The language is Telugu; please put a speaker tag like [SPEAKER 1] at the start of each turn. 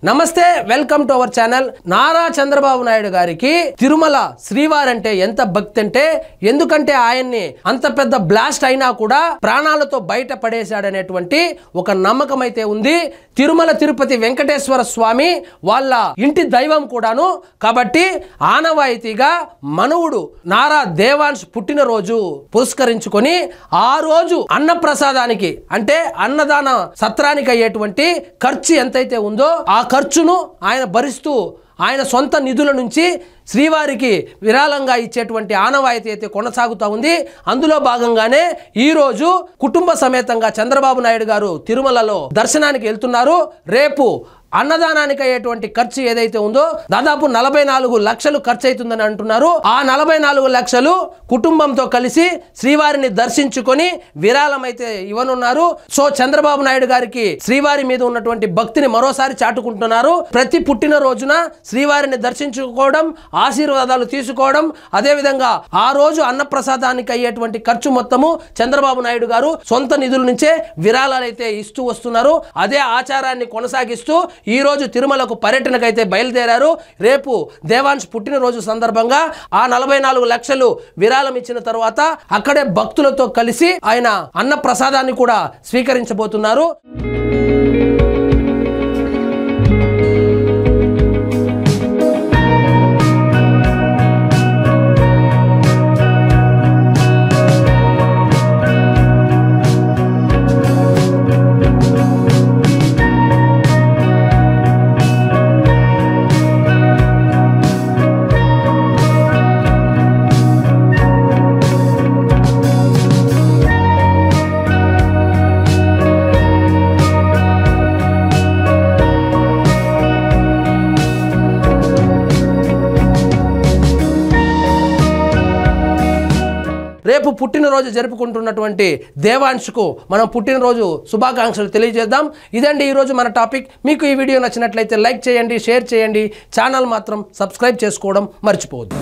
[SPEAKER 1] నమస్తే, welcome to our channel. Nara Chandrababu Naidu గారికి తిరుమల శ్రీవారి అంటే ఎంత భక్తి అంటే, ఎందుకంటే ఆయన్ని అంత పెద్ద బ్లాస్ట్ అయినా కూడా ప్రాణాలతో బయట పడేశాడనేటువంటి ఒక నమ్మకం అయితే ఉంది. తిరుమల తిరుపతి వెంకటేశ్వర స్వామి వాళ్ళ ఇంటి దైవం కూడాను. కాబట్టి ఆనవాయితీగా మనవుడు నారా దేవాంశ్ పుట్టినరోజు పురస్కరించుకొని ఆ రోజు అన్నప్రసాదానికి అంటే అన్నదాన సత్రానికి అయ్యేటువంటి ఖర్చు ఎంతైతే ఉందో ఆ ఖర్చును ఆయన భరిస్తూ ఆయన సొంత నిధుల నుంచి శ్రీవారికి విరాళంగా ఇచ్చేటువంటి ఆనవాయితీ అయితే కొనసాగుతూ ఉంది. అందులో భాగంగానే ఈ రోజు కుటుంబ సమేతంగా చంద్రబాబు నాయుడు గారు తిరుమలలో దర్శనానికి వెళ్తున్నారు. రేపు అన్నదానానికి అయ్యేటువంటి ఖర్చు ఏదైతే ఉందో దాదాపు 44 లక్షలు ఖర్చు అవుతుందని అంటున్నారు. ఆ 44 లక్షలు కుటుంబంతో కలిసి శ్రీవారిని దర్శించుకొని విరాళం అయితే ఇవ్వనున్నారు. సో చంద్రబాబు నాయుడు గారికి శ్రీవారి మీద ఉన్నటువంటి భక్తిని మరోసారి చాటుకుంటున్నారు. ప్రతి పుట్టినరోజున శ్రీవారిని దర్శించుకోవడం, ఆశీర్వాదాలు తీసుకోవడం, అదేవిధంగా ఆ రోజు అన్నప్రసాదానికి అయ్యేటువంటి ఖర్చు మొత్తము చంద్రబాబు నాయుడు గారు సొంత నిధుల నుంచే విరాళాలు అయితే ఇస్తూ వస్తున్నారు. అదే ఆచారాన్ని కొనసాగిస్తూ ఈ రోజు తిరుమలకు పర్యటనకైతే బయలుదేరారు. రేపు దేవాంశ్ పుట్టినరోజు సందర్భంగా ఆ 44 లక్షలు విరాళం ఇచ్చిన తర్వాత అక్కడే భక్తులతో కలిసి ఆయన అన్న ప్రసాదాన్ని కూడా స్వీకరించబోతున్నారు. రేపు పుట్టినరోజు జరుపుకుంటున్నటువంటి దేవాంశ్కు మనం పుట్టినరోజు శుభాకాంక్షలు తెలియజేద్దాం. ఇదండి ఈరోజు మన టాపిక్. మీకు ఈ వీడియో నచ్చినట్లయితే లైక్ చేయండి, షేర్ చేయండి, ఛానల్ మాత్రం సబ్స్క్రైబ్ చేసుకోవడం మర్చిపోవద్దు.